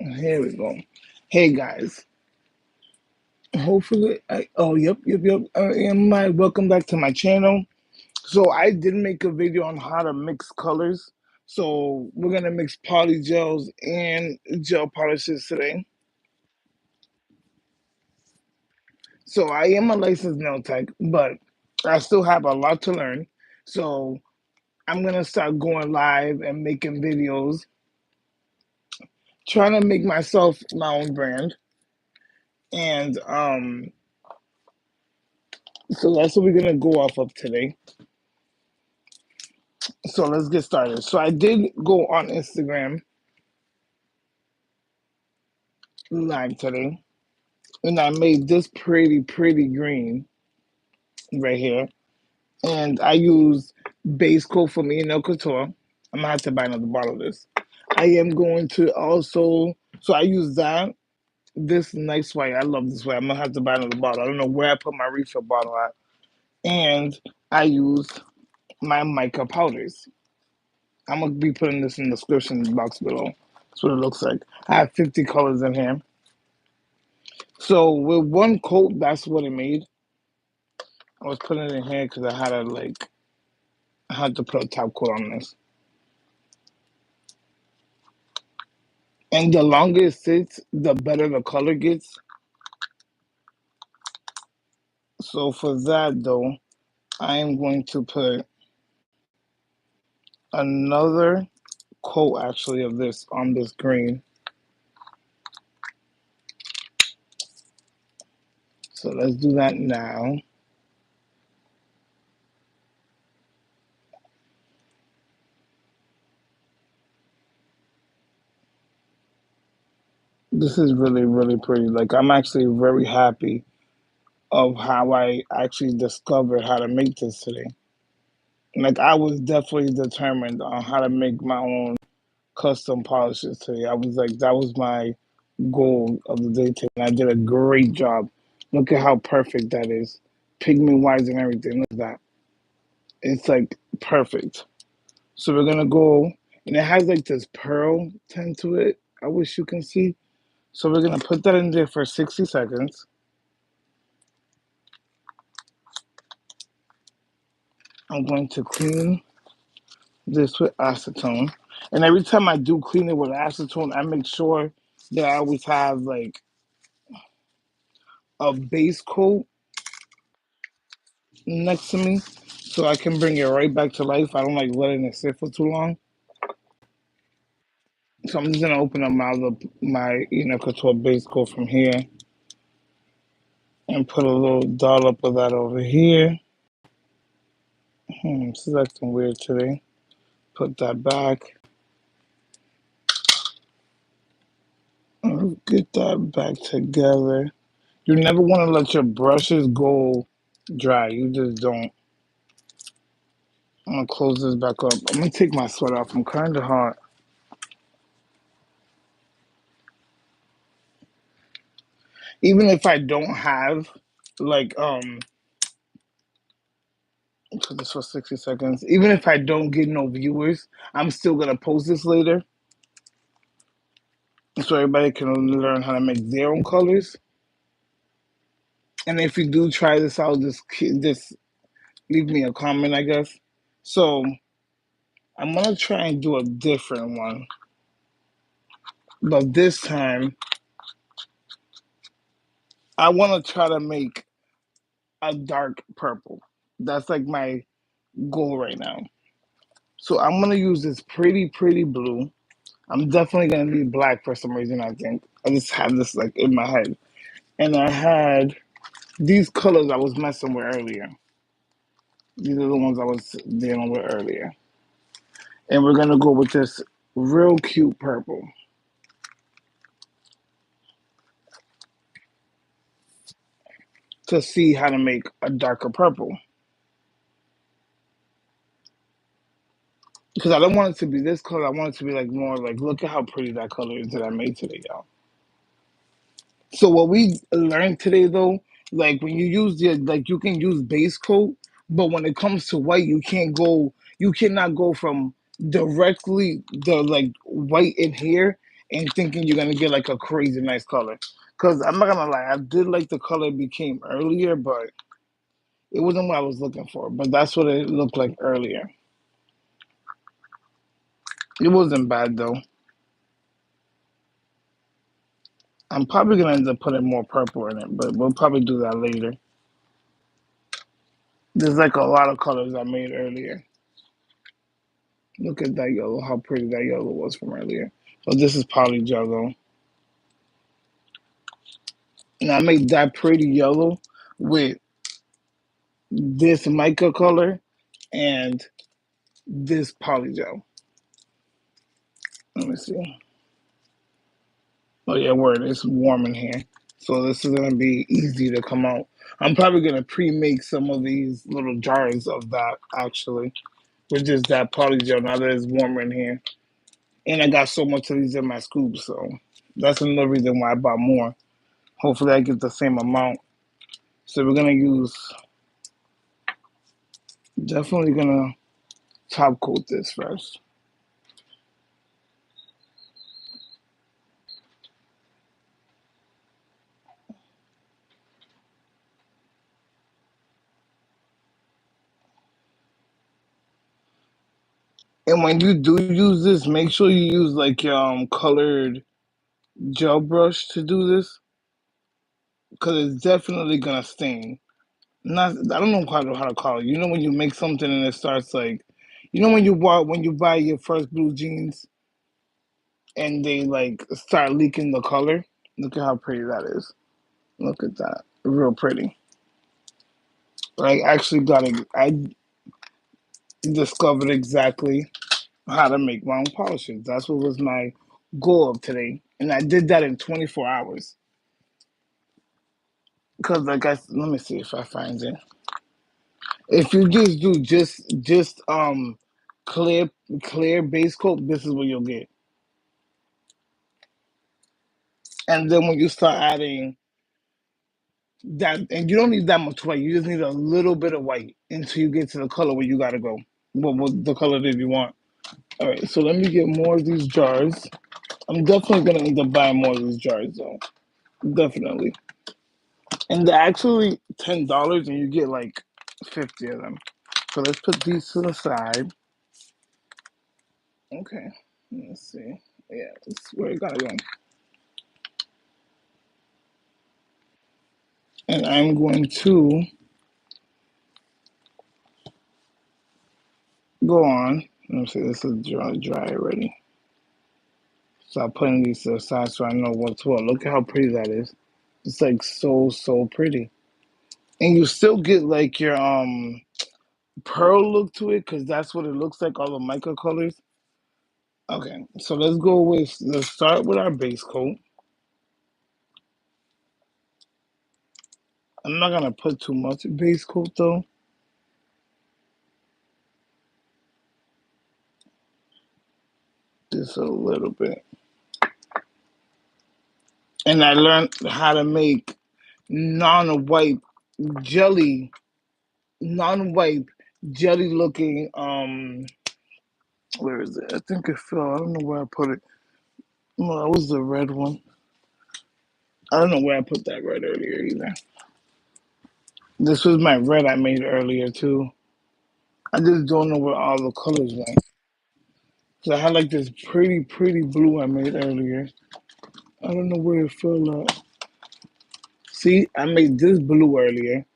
Here we go. Hey guys. Hopefully, yep. Welcome back to my channel. So I did make a video on how to mix colors. So we're gonna mix poly gels and gel polishes today. So I am a licensed nail tech, but I still have a lot to learn. So I'm gonna start going live and making videos, trying to make myself my own brand. And so that's what we're gonna go off of today. So let's get started. So I did go on Instagram live today, and I made this pretty green right here. And I used base coat from Eno Couture. I'm gonna have to buy another bottle of this. I am going to also, so I use that. This nice white, I love this white. I'm gonna have to buy another bottle. I don't know where I put my refill bottle at. And I used my mica powders. I'm gonna be putting this in the description box below. That's what it looks like. I have 50 colors in here. So with one coat, that's what it made. I was putting it in here because I had to put a top coat on this. And the longer it sits, the better the color gets. So for that though, I am going to put another coat actually of this on this green. So let's do that now. This is really pretty. Like I'm actually very happy of how I actually discovered how to make this today. Like I was definitely determined on how to make my own custom polishes today. I was like, that was my goal of the day today. And I did a great job. Look at how perfect that is. Pigment wise and everything. Look at that. It's like perfect. So we're gonna go, and it has like this pearl tint to it. I wish you can see. So we're gonna put that in there for 60 seconds. I'm going to clean this with acetone. And every time I do clean it with acetone, I make sure that I always have like a base coat next to me so I can bring it right back to life. I don't like letting it sit for too long. So I'm just gonna open up my Couture base coat from here and put a little dollop of that over here. This is acting weird today. Put that back. Get that back together. You never want to let your brushes go dry. You just don't. I'm gonna close this back up. I'm gonna take my sweater off. I'm kind of hot. Even if I don't have like put this for 60 seconds. Even if I don't get no viewers, I'm still gonna post this later so everybody can learn how to make their own colors. And if you do try this out, just leave me a comment, I guess. So I'm gonna try and do a different one, but this time I want to try to make a dark purple. That's like my goal right now. So I'm gonna use this pretty blue. I'm definitely gonna need black for some reason. I think I just have this like in my head, and I had these colors I was messing with earlier. These are the ones I was dealing with earlier, and we're gonna go with this real cute purple to see how to make a darker purple. Because I don't want it to be this color. I want it to be like more like, look at how pretty that color is that I made today, y'all. So what we learned today though, like when you use like you can use base coat, but when it comes to white, you cannot go from directly the like white in here and thinking you're gonna get like a crazy nice color. Cause I'm not gonna lie, I did like the color it became earlier, but it wasn't what I was looking for. But that's what it looked like earlier. It wasn't bad though. I'm probably gonna end up putting more purple in it, but we'll probably do that later. There's like a lot of colors I made earlier. Look at that yellow, how pretty that yellow was from earlier. So this is poly though. And I made that pretty yellow with this mica color and this polygel. Let me see. Oh yeah, word. It's warm in here, so this is gonna be easy to come out. I'm probably gonna pre-make some of these little jars of that actually, with just that polygel. Now that it's warmer in here, and I got so much of these in my scoop, so that's another reason why I bought more. Hopefully, I get the same amount. So we're gonna use. Definitely gonna top coat this first. And when you do use this, make sure you use like your colored gel brush to do this, because it's definitely gonna stain. Not, I don't know how to call it. You know when you make something and it starts like, you know when you buy your first blue jeans and they like start leaking the color. Look at how pretty that is. Look at that, real pretty. I actually got it. I discovered exactly how to make my own polishes. That's what was my goal of today, and I did that in 24 hours. Because like let me see if I find it. If you just do clear clear base coat, this is what you'll get. And then when you start adding that, and you don't need that much white, you just need a little bit of white until you get to the color where you gotta go. What the color that you want. All right, so let me get more of these jars. I'm definitely gonna end up buying more of these jars though. Definitely. And they're actually $10 and you get like 50 of them. So let's put these to the side. Okay. Let's see. Yeah, that's where it gotta go. And I'm going to go on. Let me see, this is dry already. Start putting these to the side so I know what's what. Look at how pretty that is. It's like so pretty. And you still get like your pearl look to it because that's what it looks like, all the mica colors. Okay, so let's start with our base coat. I'm not gonna put too much base coat though. Just a little bit. And I learned how to make non-white jelly, non-white jelly looking where is it? I think it fell. I don't know where I put it. No, that was the red one. I don't know where I put that red earlier either. This was my red I made earlier too. I just don't know where all the colors went. So I had like this pretty blue I made earlier. I don't know where it fell at. See, I made this blue earlier.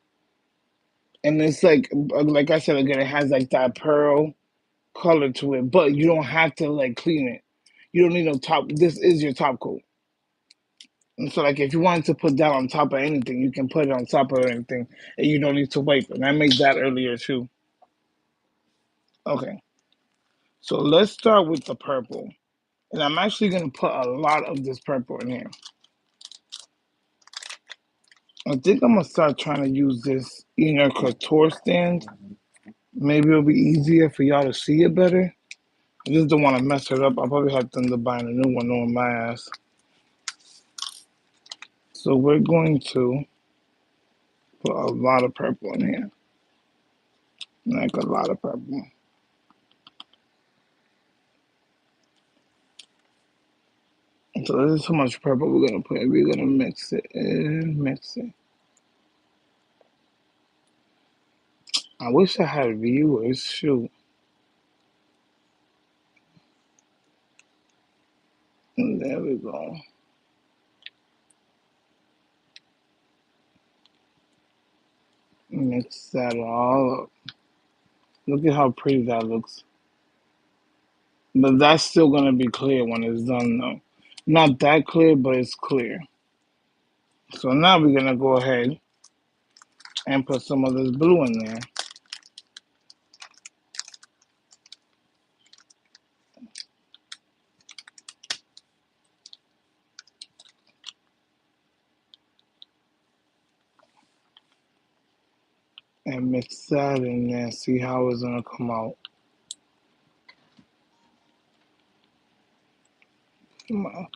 And it's like I said again, it has like that pearl color to it, but you don't have to like clean it. You don't need no top. This is your top coat. And so, like, if you wanted to put that on top of anything, you can put it on top of anything, and you don't need to wipe. And I made that earlier too. Okay, so let's start with the purple, and I'm actually gonna put a lot of this purple in here. I think I'm gonna start trying to use this inner couture stand. Maybe it'll be easier for y'all to see it better. I just don't want to mess it up. I'll probably have to end up buying a new one on my ass. So we're going to put a lot of purple in here, like a lot of purple. So this is how much purple we're gonna put. We're gonna mix it and mix it. I wish I had viewers. Shoot. And there we go. Mix that all up. Look at how pretty that looks. But that's still gonna be clear when it's done though. Not that clear, but it's clear. So now we're gonna go ahead and put some of this blue in there. And mix that in there. See how it's gonna come out.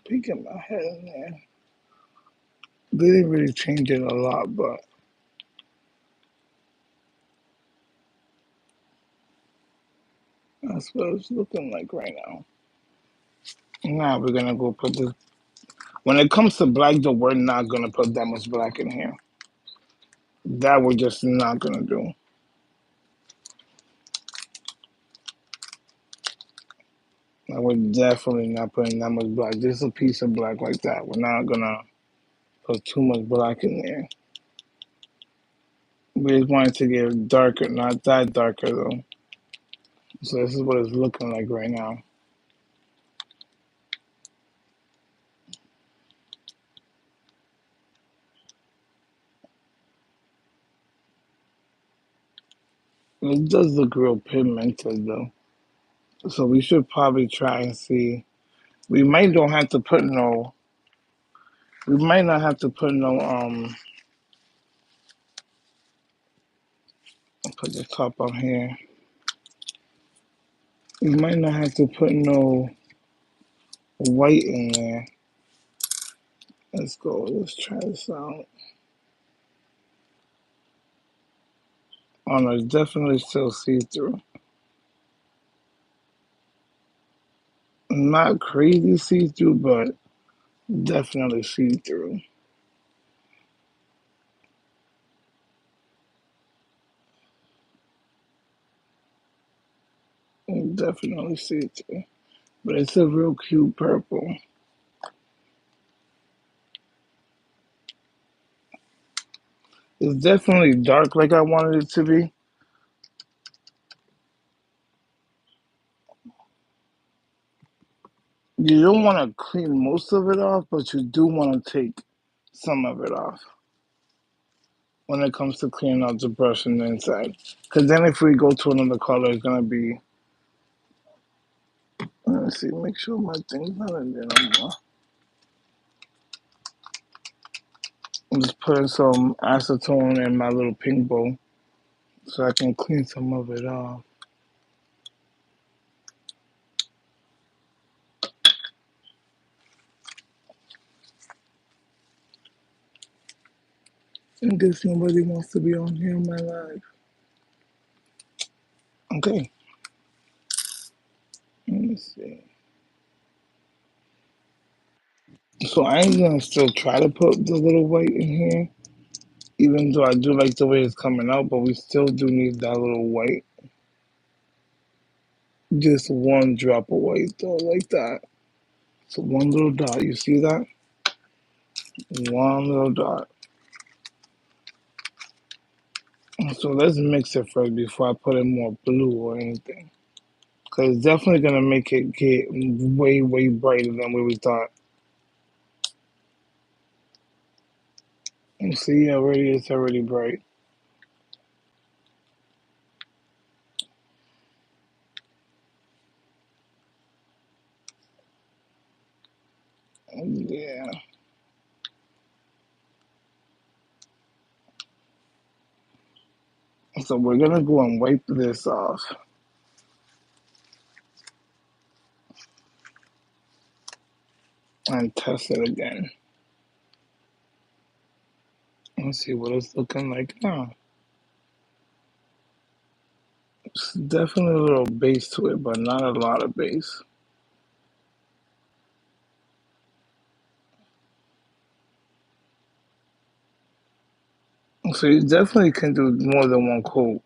Peeking my head in there. They didn't really change it a lot, but that's what it's looking like right now. Now we're gonna go put this. When it comes to black, though, we're not gonna put that much black in here. That we're just not gonna do. Like, we're definitely not putting that much black. Just a piece of black like that. We're not gonna put too much black in there. We just want it to get darker, not that darker though. So this is what it's looking like right now. It does look real pigmented though. So we should probably try and see. We might don't have to put no. We might not have to put no. Put the top on here. We might not have to put no white in there. Let's go. Let's try this out. Oh no, it's definitely still see through. Not crazy see through, but definitely see through. Definitely see through. But it's a real cute purple. It's definitely dark like I wanted it to be. You don't want to clean most of it off, but you do want to take some of it off when it comes to cleaning out the brush and the inside. Because then if we go to another color, it's going to be, let's see, make sure my thing's not in there no more. I'm just putting some acetone in my little pink bowl so I can clean some of it off. In case somebody wants to be on here in my life. Okay. Let me see. So I ain't gonna still try to put the little white in here, even though I do like the way it's coming out, but we still do need that little white. Just one drop of white though, like that. So one little dot, you see that? One little dot. So let's mix it first before I put in more blue or anything. Cause it's definitely gonna make it get way, way brighter than what we thought. You see, already it's already bright. Yeah. So we're gonna go and wipe this off and test it again. Let's see what it's looking like now. It's definitely a little base to it, but not a lot of base. So you definitely can do more than one coat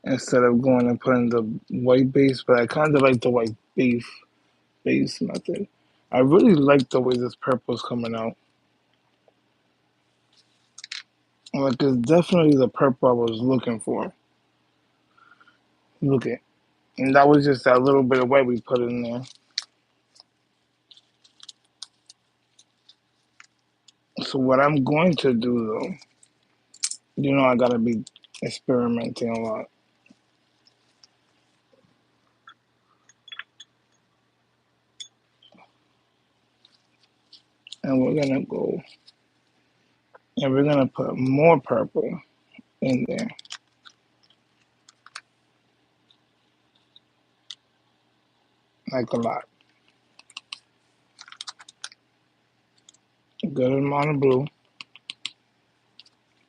instead of going and putting the white base, but I kind of like the white base method. I really like the way this purple is coming out. Like it's definitely the purple I was looking for. Look at, and that was just that little bit of white we put in there. So what I'm going to do though, I gotta be experimenting a lot, and we're gonna go and we're gonna put more purple in there, like a lot. A good amount of blue,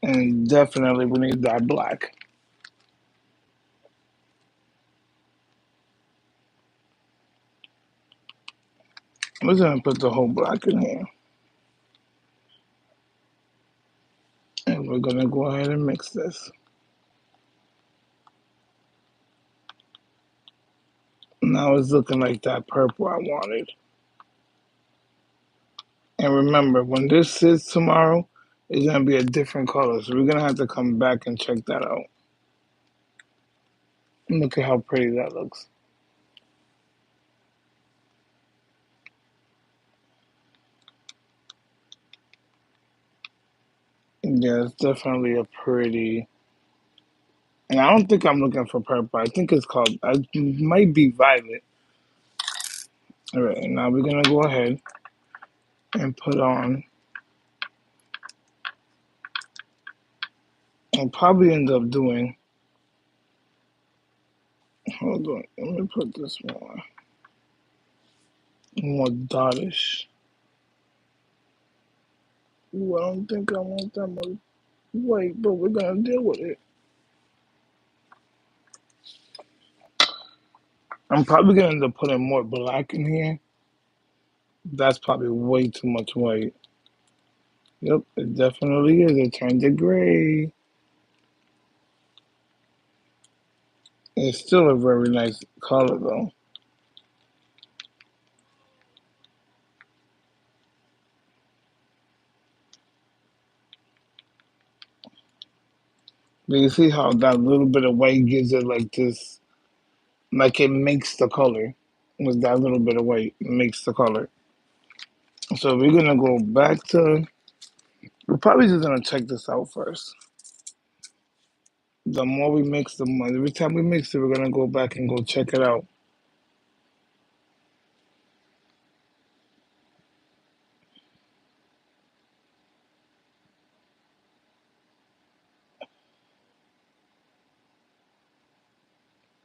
and definitely we need that black. We're gonna put the whole black in here, and we're gonna go ahead and mix this. Now it's looking like that purple I wanted. And remember, when this sits tomorrow, it's gonna be a different color. So we're gonna have to come back and check that out. Look at how pretty that looks. Yeah, it's definitely a pretty. And I don't think I'm looking for purple. I think it's called. It might be violet. All right, and now we're gonna go ahead and put on. I'll probably end up doing. Hold on, let me put this more dottish. Ooh, I don't think I want that much white, but we're gonna deal with it. I'm probably gonna end up putting more black in here. That's probably way too much white. Yep, it definitely is. It turned to gray. It's still a very nice color though. But you see how that little bit of white gives it like this, like it makes the color. With that little bit of white, it makes the color. So we're gonna go back to. We're probably just gonna check this out first. The more we mix, the more. Every time we mix it, we're gonna go back and go check it out.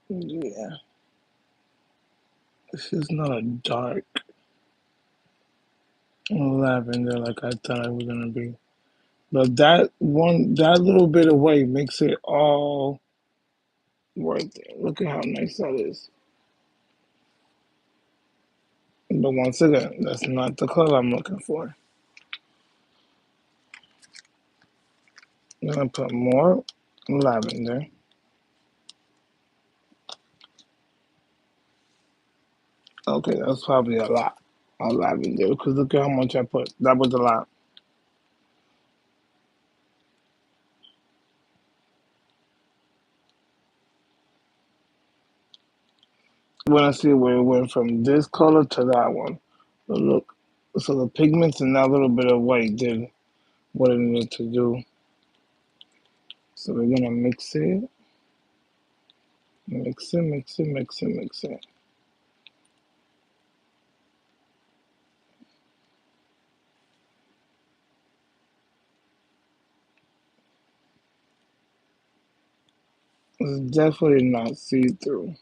Yeah, this is not a dark lavender like I thought it was gonna be. But that little bit of white makes it all worth it. Look at how nice that is. But once again, that's not the color I'm looking for. I'm gonna put more lavender. Okay, that's probably a lot of lavender because look at how much I put. That was a lot. When I see where it went from this color to that one. But look, so the pigments and that little bit of white did what it needed to do. So we're gonna mix it. It's definitely not see-through.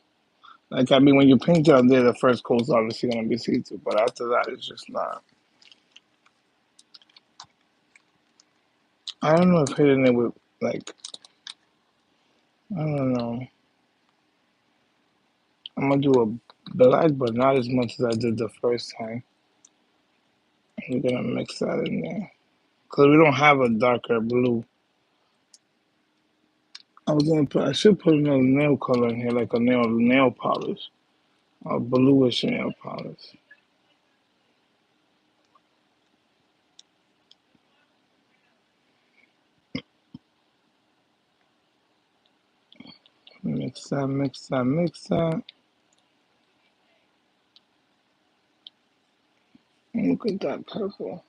Like I mean, when you paint out there, the first coat's obviously gonna be see-through, but after that, it's just not. I don't know if hitting it with like I don't know. I'm gonna do a black, but not as much as I did the first time. We're gonna mix that in there because we don't have a darker blue. I should put another nail color in here, like a nail polish, a bluish nail polish. Mix that, mix that, mix that. Look at that purple.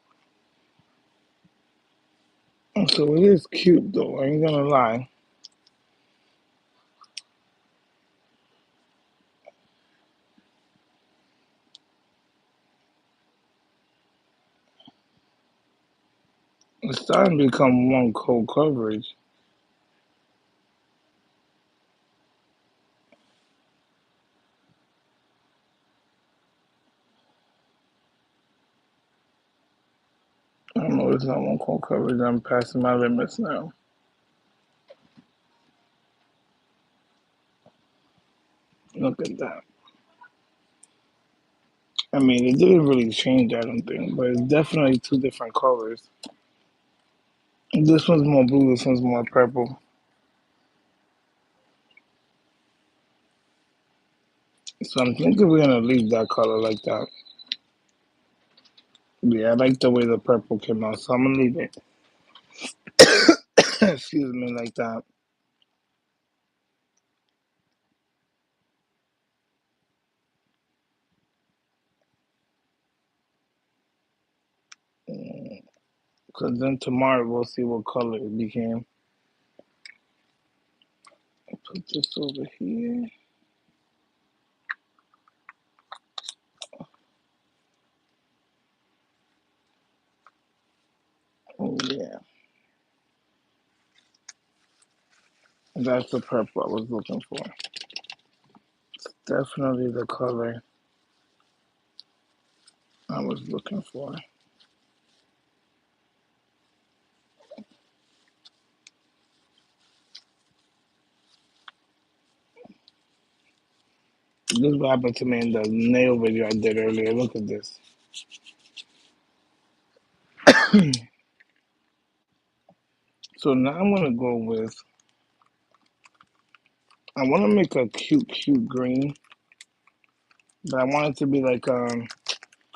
So it is cute though, I ain't gonna lie. It's starting to become one coat coverage. I don't know, it's not one coat coverage. I'm passing my limits now. Look at that. I mean, it didn't really change, I don't think, but it's definitely two different colors. This one's more blue, this one's more purple. So I'm thinking we're gonna leave that color like that. Yeah, I like the way the purple came out, so I'm gonna leave it. Excuse me, like that. Because then tomorrow we'll see what color it became. Put this over here. Oh yeah, that's the purple I was looking for. Definitely the color I was looking for. This is what happened to me in the nail video I did earlier. Look at this. So now I'm gonna go with. I want to make a cute green, but I want it to be like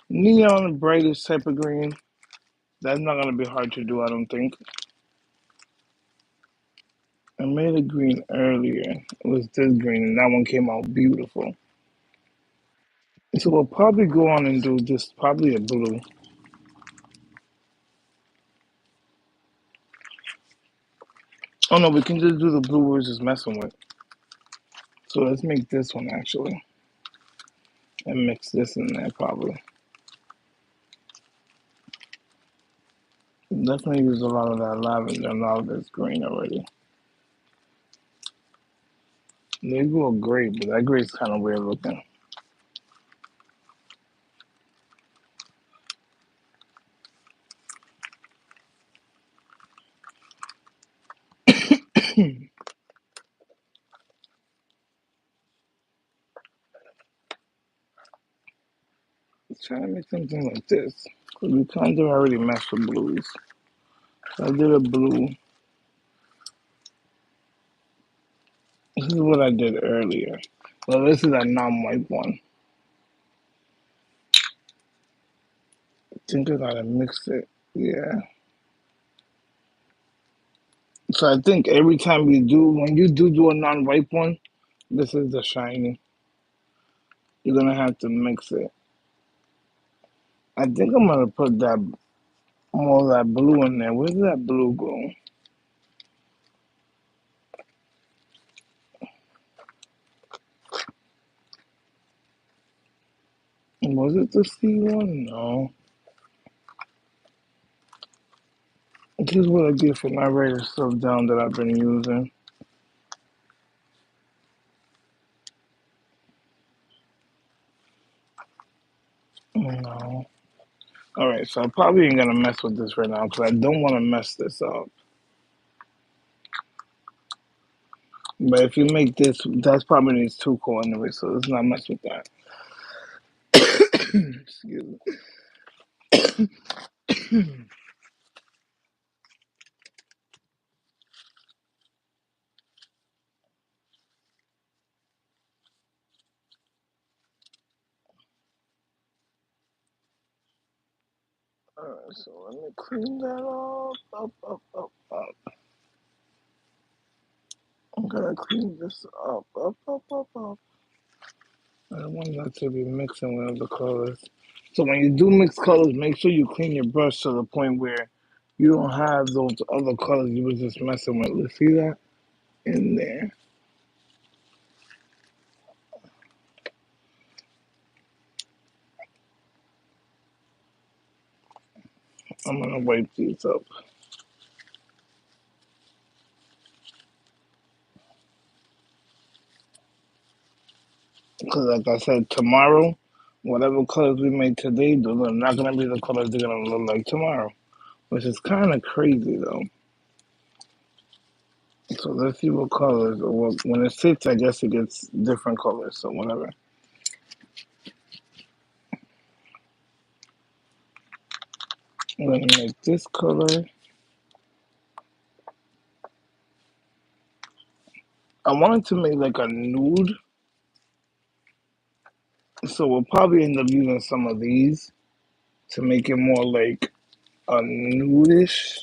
neon brightest type of green. That's not gonna be hard to do, I don't think. I made a green earlier. It was this green, and that one came out beautiful. So we'll probably go on and do this, probably a blue. Oh no, we can just do the blue we're just messing with. So let's make this one actually, and mix this in there probably. Definitely use a lot of that lavender and a lot of this green already. They go great, but that gray's kind of weird looking. Try to make something like this. Cause we kind of already messed with blues. So I did a blue. This is what I did earlier. Well, this is a non-white one. I think I gotta mix it. Yeah. So I think every time you do, when you do a non-white one, this is the shiny. You're gonna have to mix it. I think I'm gonna put that more of that blue in there. Where did that blue go? Was it the C one? No. This is what I get for my regular stuff down that I've been using. No. Alright, so I probably ain't gonna mess with this right now because I don't want to mess this up. But if you make this, that's probably needs two coat anyway, so let's not mess with that. Excuse me. Alright, so let me clean that up. I'm gonna clean this up. I don't want that to be mixing with other colors. So when you do mix colors, make sure you clean your brush to the point where you don't have those other colors you were just messing with. Let's see that in there. I'm gonna wipe these up. Because like I said, tomorrow, whatever colors we make today, those are not gonna be the colors they're gonna look like tomorrow. Which is kind of crazy though. So let's see what colors, or when it sits, I guess it gets different colors, so whatever. I'm gonna make this color. I wanted to make like a nude, so we'll probably end up using some of these to make it more like a nudish.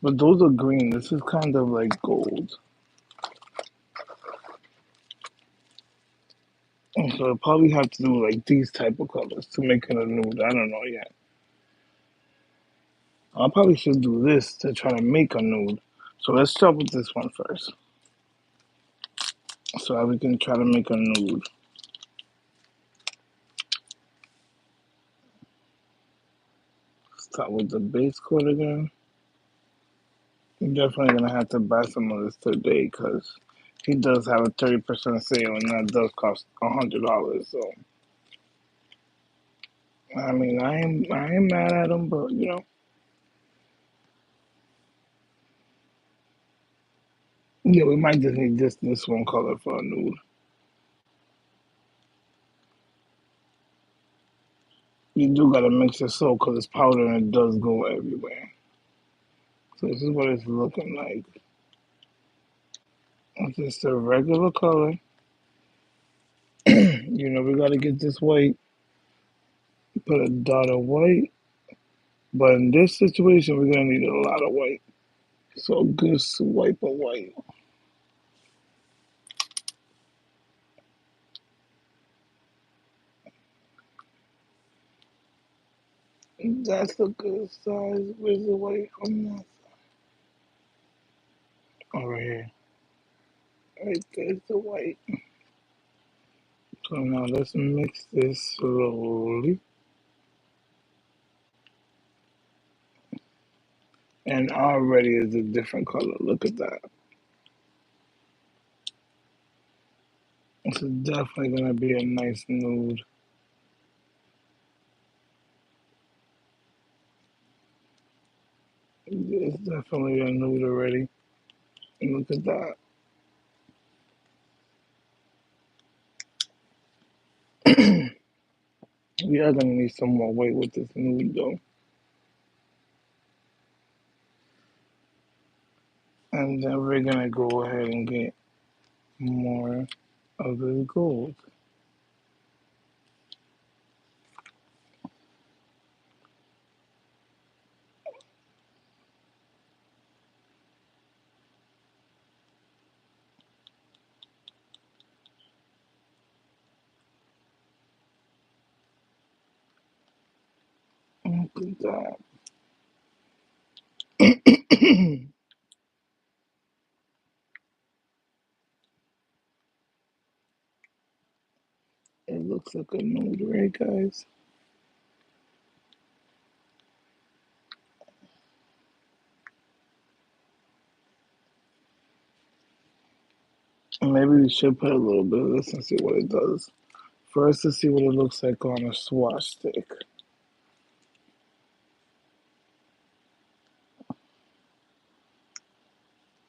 But those are green. This is kind of like gold. So I'll probably have to do like these type of colors to make it a nude. I don't know yet. I probably should do this to try to make a nude. So let's start with this one first. So we can try to make a nude. Start with the base coat again. I'm definitely gonna have to buy some of this today because he does have a 30% sale and that does cost $100. So I mean I ain't mad at him, but yeah, we might just need this one color for a nude. You do gotta mix it so because it's powder and it does go everywhere. So this is what it's looking like. It's just a regular color. We gotta get this white, put a dot of white. But in this situation, we're gonna need a lot of white. So a good swipe of white. That's a good size. Where's the white on that? Over here. Right there's the white. So now let's mix this slowly. And already is a different color. Look at that. This is definitely gonna be a nice nude. It's definitely a nude already. And look at that. We are gonna need some more weight with this nude though. And then we're gonna go ahead and get more of this gold. Look at that. It looks like a nude, right, guys? Maybe we should put a little bit of this and see what it does. First, to see what it looks like on a swatch stick.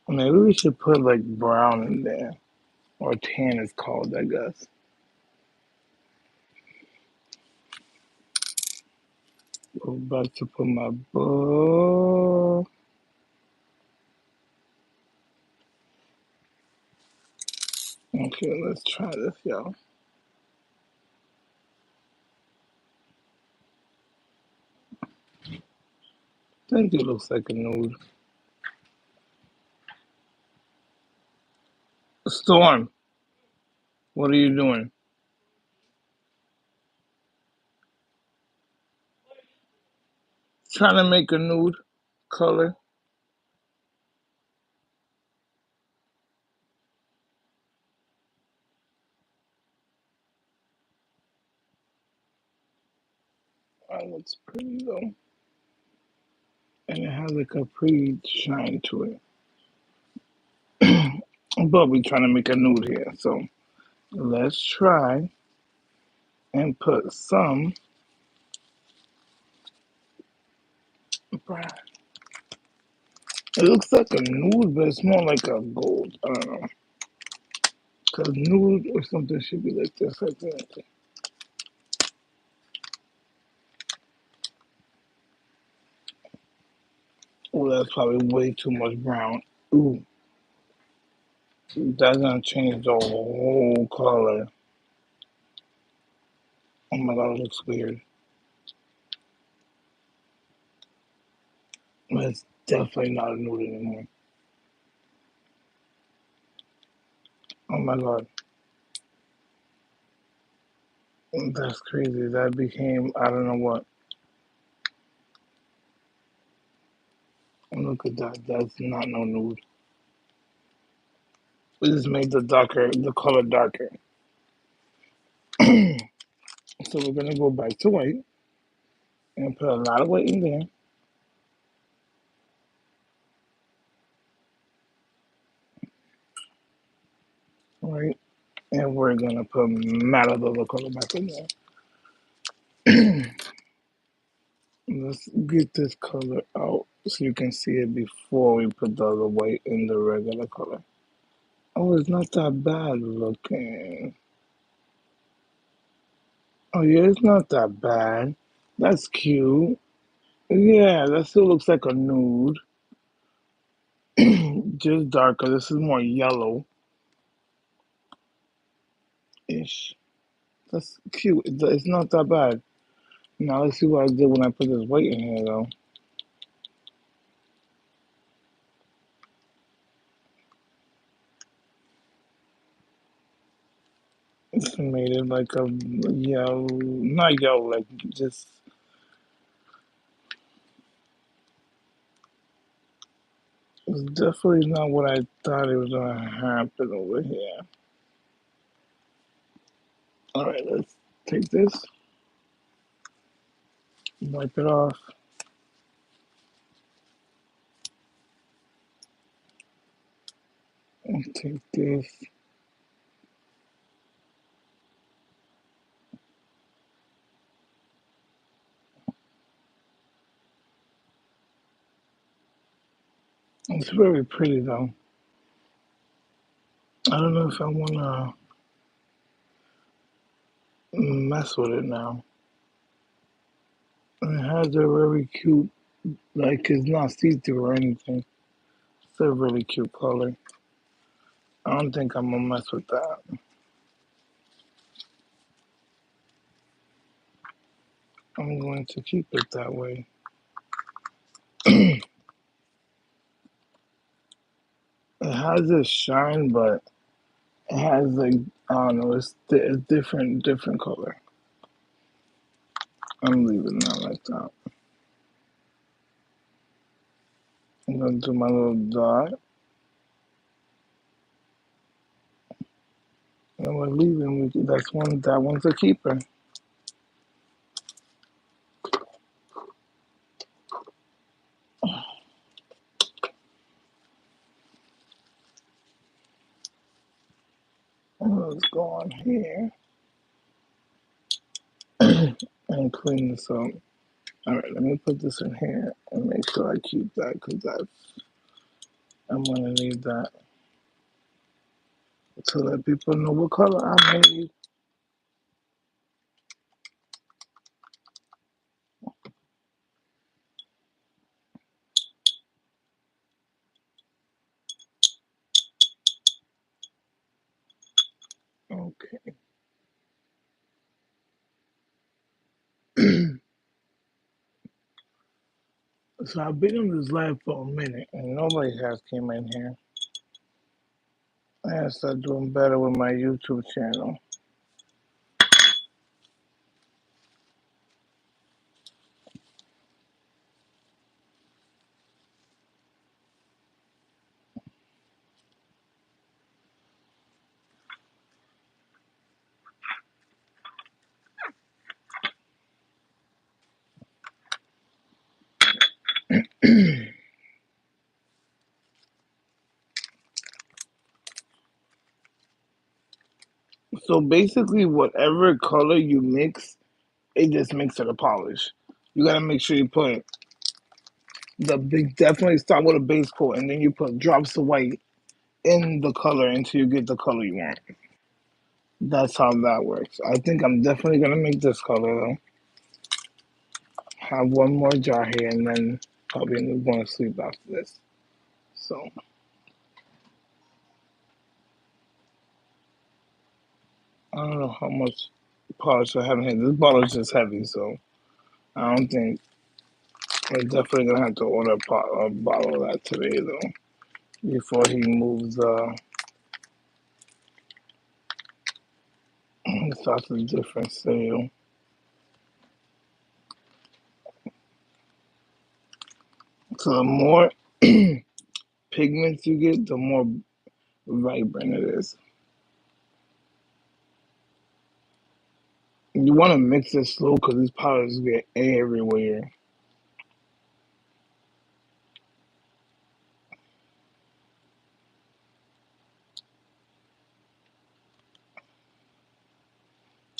Maybe we should put like brown in there, or tan is called, I guess. Go back to put my book. Okay, let's try this, y'all. think it looks like a nude. Storm, what are you doing? Trying to make a nude color. That looks pretty though. And it has like a pretty shine to it. But we're trying to make a nude here. So let's try and put some brown. It looks like a nude, but it's more like a gold. I don't know. Because nude or something should be like this, I think. Oh, that's probably way too much brown. Ooh, that's gonna change the whole color. Oh my god, it looks weird. But it's definitely not a nude anymore. Oh my god, that's crazy. That became, I don't know what. Look at that. That's not no nude. We just made the color darker. So we're gonna go back to white and put a lot of white in there. Right? And we're gonna put Matador color back in there. Let's get this color out so you can see it before we put the other white in the regular color. Oh, it's not that bad looking. Oh yeah, it's not that bad. That's cute. Yeah, that still looks like a nude. Just darker. This is more yellow-ish. That's cute. It's not that bad. Now let's see what I did when I put this white in here though. It's made it like a yellow, not yellow, like just. It's definitely not what I thought it was gonna happen over here. All right, let's take this, wipe it off, and take this. It's very pretty though. I don't know if I wanna mess with it now. It has a very cute, like it's not see-through or anything. It's a really cute color. I don't think I'm gonna mess with that. I'm going to keep it that way. It has a shine, but it has like I don't know. It's different color. I'm leaving that like that. I'm gonna do my little dot, and we're leaving. That's one. That one's a keeper. Let's go on here and clean this up. All right, let me put this in here and make sure I keep that because I'm gonna need that to let people know what color I made. Okay, So I've been on this live for a minute and nobody has came in here. I gotta start doing better with my YouTube channel. So basically, whatever color you mix, it just makes it a polish. You gotta make sure you put the big. Definitely start with a base coat, and then you put drops of white in the color until you get the color you want. That's how that works. I think I'm definitely gonna make this color though. Have one more jar here, and then probably end up going to sleep after this. So I don't know how much polish I have in here. This bottle is just heavy, so I don't think we're definitely gonna have to order a bottle of that today though. Before he moves starts a different sale. So the more pigments you get, the more vibrant it is. You want to mix it slow because these powders get everywhere.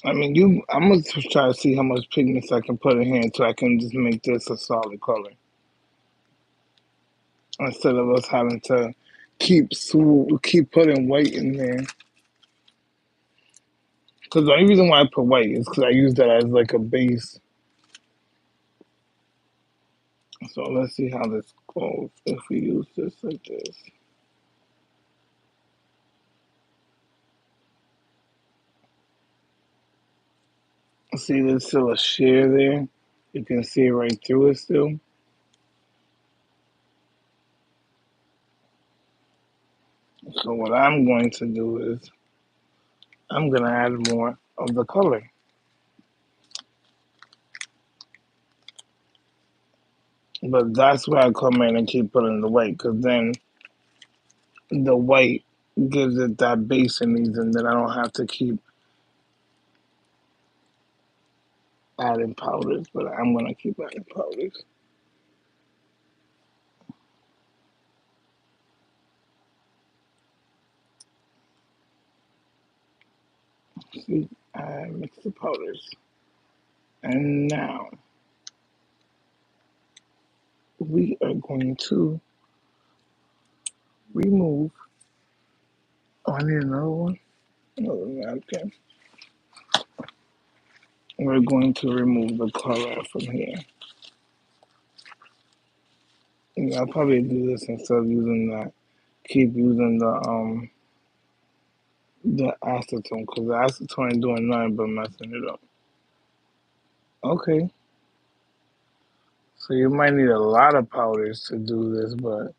I mean, I'm gonna try to see how much pigments I can put in here so I can just make this a solid color instead of us having to keep putting white in there. Because the only reason why I put white is because I use that as like a base. So let's see how this goes if we use this like this. See, there's still a shear there. You can see right through it still. So what I'm going to do is I'm gonna add more of the color. But that's where I come in and keep putting the white, because then the white gives it that base it needs, and then I don't have to keep adding powders. But I'm gonna keep adding powders. See, I mix the powders, and now we are going to remove. Oh, I need another one. Another napkin. We're going to remove the color from here. Yeah, I'll probably do this instead of using that. Keep using the acetone because the acetone ain't doing nothing but messing it up. Okay, so you might need a lot of powders to do this, but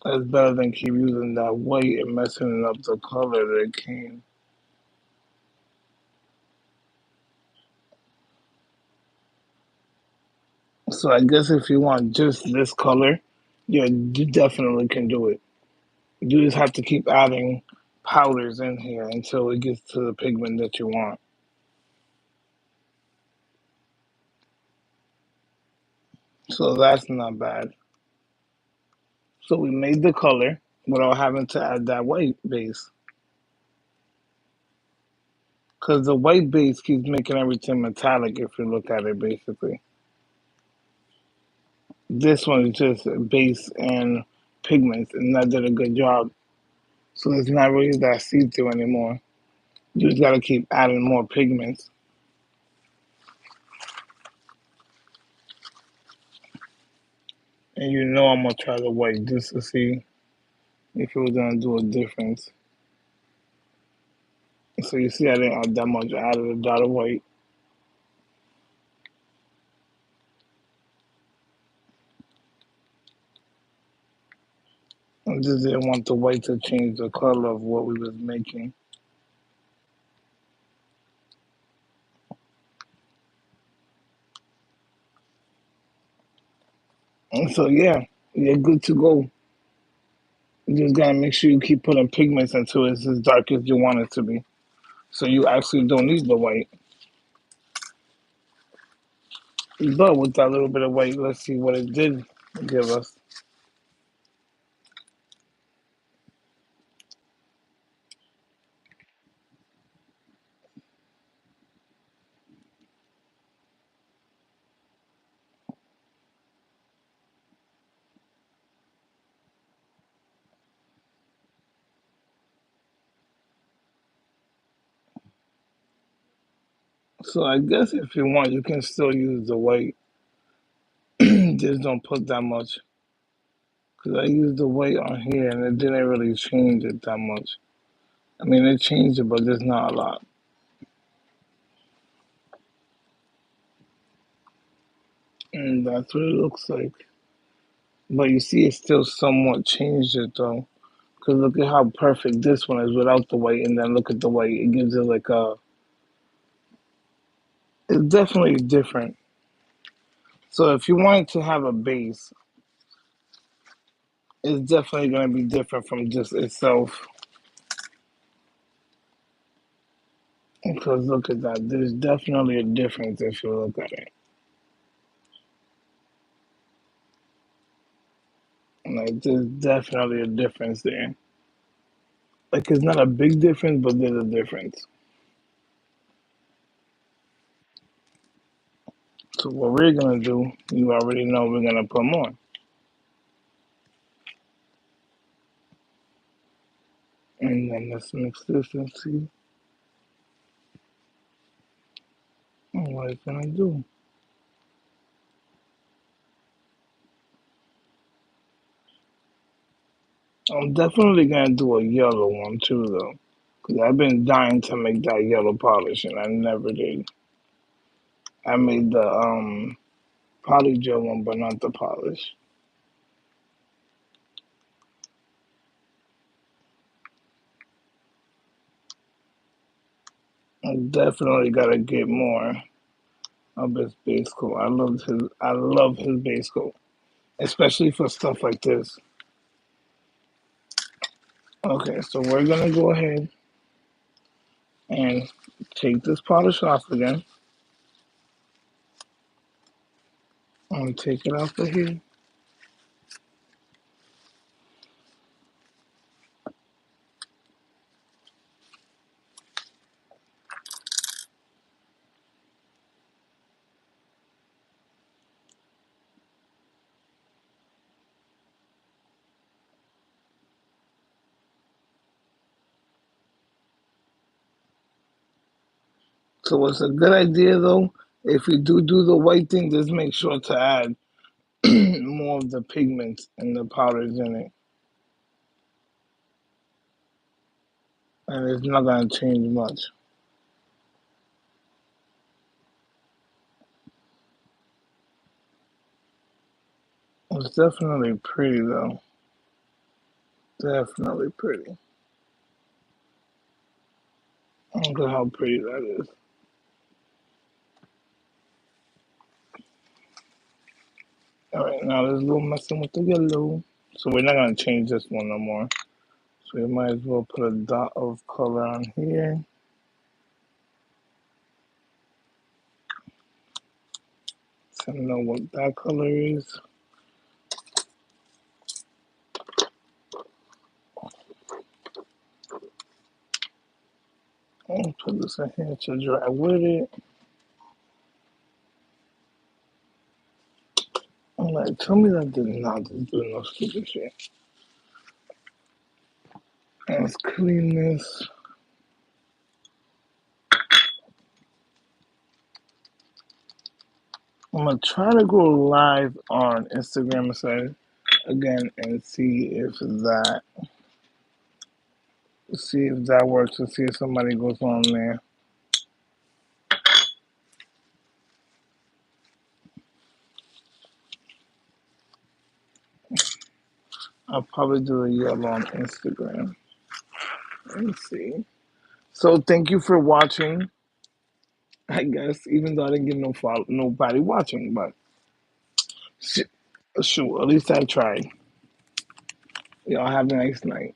that's better than keep using that white and messing up the color that it came. So I guess if you want just this color, yeah, you definitely can do it. You just have to keep adding powders in here until it gets to the pigment that you want. So that's not bad. So we made the color without having to add that white base. Because the white base keeps making everything metallic if you look at it basically. This one is just base and pigments and that did a good job. So it's not really that see-through anymore. You just gotta keep adding more pigments. And you know I'm gonna try the white just to see if it was gonna do a difference. So you see I didn't add that much. I added a dot of white. I just didn't want the white to change the color of what we was making. And so yeah, you're good to go. You just gotta make sure you keep putting pigments into it as dark as you want it to be. So you actually don't need the white. But with that little bit of white, let's see what it did give us. So I guess if you want, you can still use the white. Just don't put that much. Because I used the white on here and it didn't really change it that much. I mean, it changed it, but there's not a lot. And that's what it looks like. But you see, it still somewhat changed it though. Because look at how perfect this one is without the white, and then look at the white. It gives it like a. It's definitely different. So if you wanted to have a base, it's definitely going to be different from just itself. Because look at that. There's definitely a difference if you look at it. Like, there's definitely a difference there. Like, it's not a big difference, but there's a difference. So what we're going to do, you already know we're going to put more. And then let's mix this and see what it's going to do. I'm definitely gonna do a yellow one too, though, because I've been dying to make that yellow polish, and I never did. I made the polygel one, but not the polish. I definitely gotta get more of his base coat. I love his base coat, especially for stuff like this. Okay, so we're gonna go ahead and take this polish off again. Take it off of here. So it's a good idea though. If you do the white thing, just make sure to add more of the pigments and the powders in it, and it's not gonna change much. It's definitely pretty though. Definitely pretty. Look at how pretty that is. All right, now let's go messing with the yellow. So we're not gonna change this one no more. So we might as well put a dot of color on here. So I know what that color is. I'll put this in here to dry with it. I'm like, tell me that did not do no stupid shit. Let's clean this. I'm gonna try to go live on Instagram side again and see if that works and see if somebody goes on there. I'll probably do a year long Instagram. Let me see. So thank you for watching. I guess even though I didn't get nobody watching, but shoot, at least I tried. Y'all have a nice night.